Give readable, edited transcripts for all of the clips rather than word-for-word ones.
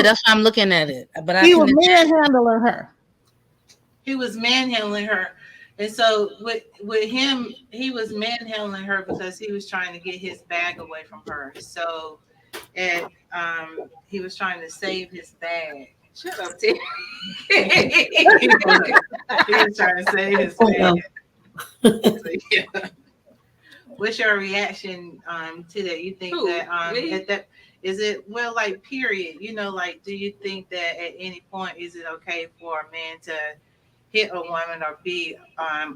That's why I'm looking at it. But I He was can. manhandling her. He was manhandling her. And so with him, he was manhandling her because he was trying to get his bag away from her. So he was trying to save his bag. Shut up, Tim. He was trying to save his Oh, bag. no. So, yeah. What's your reaction to that? You think Who? that Me? at that is it well like period? You know, like do you think that at any point is it okay for a man to hit a woman or be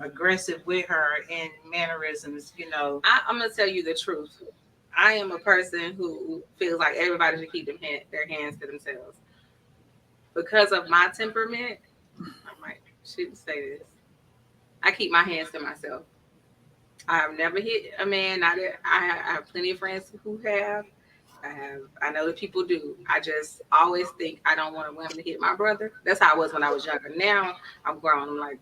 aggressive with her in mannerisms? You know, I'm gonna tell you the truth. I am a person who feels like everybody should keep their hands to themselves. Because of my temperament, I might shouldn't say this. I keep my hands to myself. I have never hit a man. Not that I have plenty of friends who have. I know that people do. I just always think I don't want a woman to hit my brother. That's how I was when I was younger. Now I'm grown. I'm like,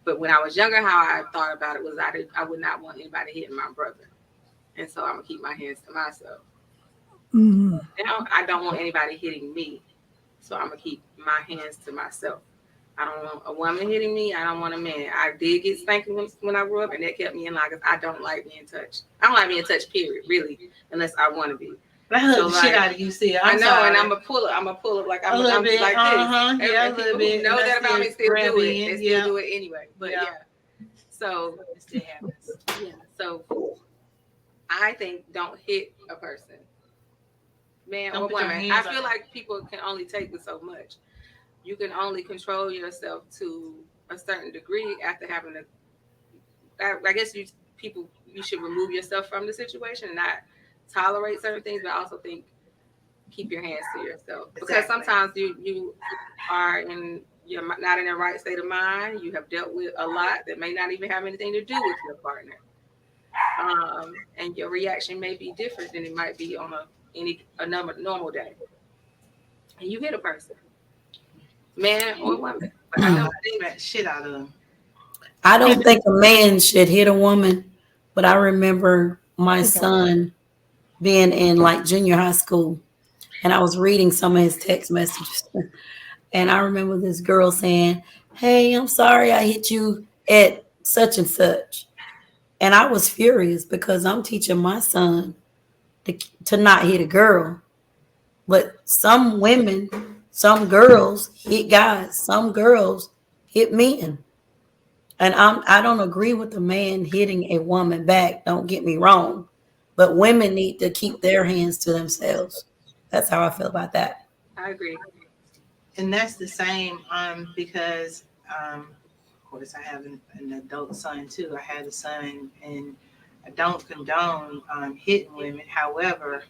but when I was younger, how I thought about it was I would not want anybody hitting my brother. And so I'm gonna keep my hands to myself. Mm-hmm. Now I don't want anybody hitting me. So I'm gonna keep my hands to myself. I don't want a woman hitting me. I don't want a man. I did get spanked when I grew up, and that kept me in line because I don't like being touched. I don't like being touched, period, really, unless I want to be. I hug the shit out of you, see. I know, and I'm a pull up. I'm a pull up like I'm a little bit, like this. yeah, a And little people bit. who know that about me still do it. They still do it anyway. But yeah. So it still happens. Yeah. So I think don't hit a person, man or woman. I feel like people can only take it so much. You can only control yourself to a certain degree after having I guess you should remove yourself from the situation and not tolerate certain things, but I also think keep your hands to yourself because sometimes you are you're not in the right state of mind. You have dealt with a lot that may not even have anything to do with your partner, and your reaction may be different than it might be on a normal day. And you hit a person, man or woman. But I don't think that shit out of them. I don't think a man should hit a woman, but I remember my son being in like junior high school, and I was reading some of his text messages. And I remember this girl saying, "Hey, I'm sorry I hit you at such and such." And I was furious because I'm teaching my son to not hit a girl. But some women, some girls hit guys, some girls hit men. And I don't agree with the man hitting a woman back. Don't get me wrong. But women need to keep their hands to themselves. That's how I feel about that. I agree. And that's the same because of course I have an adult son too. I had a son and I don't condone hitting women. However,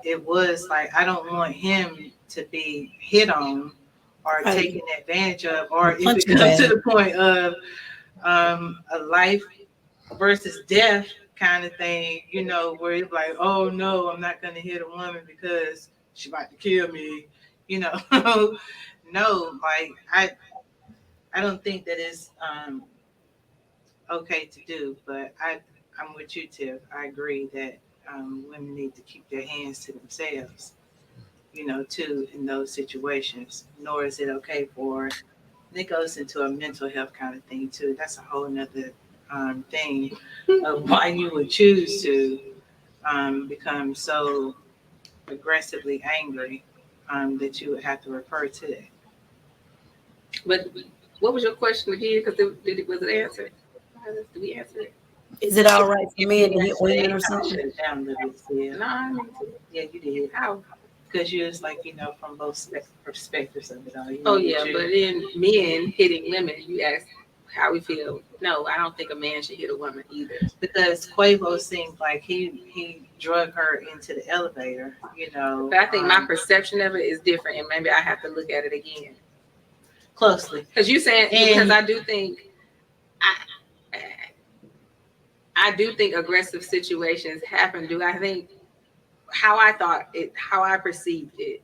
it was like I don't want him to be hit on or taken advantage of, or if it comes to the point of a life versus death kind of thing, where it's like, oh no, I'm not gonna hit a woman because she's about to kill me, no, like I don't think that is okay to do, but I'm with you, Tiff. I agree that women need to keep their hands to themselves, too, in those situations. Nor is it okay for, and it goes into a mental health kind of thing too. That's a whole nother thing of why you would choose to become so aggressively angry that you would have to refer to that. But what was your question again? Because was it answered? Did we answer it? Is it all right for men to hit women or something? Shut it down a little bit, yeah. No, I mean, yeah, you did. How? Because you was like, from both perspectives of it all. Oh, yeah, but then men hitting women, you ask how we feel. No, I don't think a man should hit a woman either. Because Quavo seemed like he drug her into the elevator, But I think my perception of it is different, and maybe I have to look at it again closely. Because I do think I do think aggressive situations happen. Do I think how I perceived it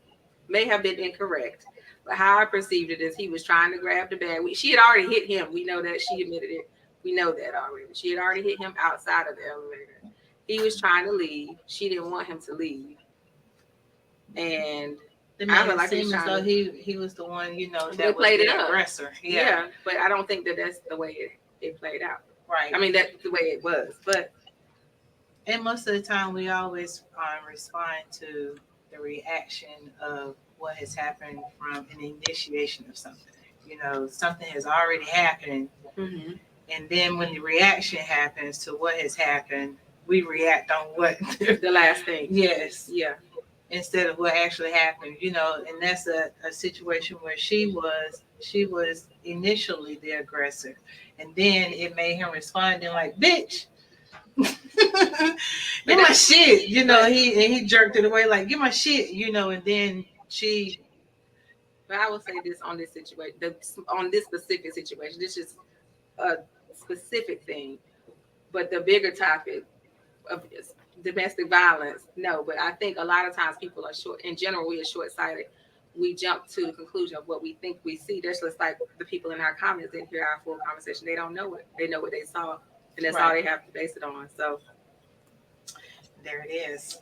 may have been incorrect, but how I perceived it is he was trying to grab the bag. She had already hit him. We know that. She admitted it. We know that already. She had already hit him outside of the elevator. He was trying to leave. She didn't want him to leave. And It I made feel it like seem as though to, he was the one, you know, they that was played it the up. aggressor. Yeah, but I don't think that that's the way it played out. Right. I mean, that's the way it was. But and most of the time, we always respond to the reaction of what has happened from an initiation of something. You know, something has already happened, and then when the reaction happens to what has happened, we react on what the last thing. yes, Yeah. instead of what actually happened. You know, and that's a situation where she was initially the aggressor, and then it made him responding like, "Bitch." Give my shit, you know. He jerked it away like, "Give my shit," you know. And then she. But I will say this on this situation, on this specific situation. This is a specific thing, but the bigger topic of domestic violence, no. But I think a lot of times people are short. In general, we are short-sighted. We jump to the conclusion of what we think we see. That's just like the people in our comments didn't hear our full conversation. They don't know it. They know what they saw, and that's all they have to base it on. So there it is.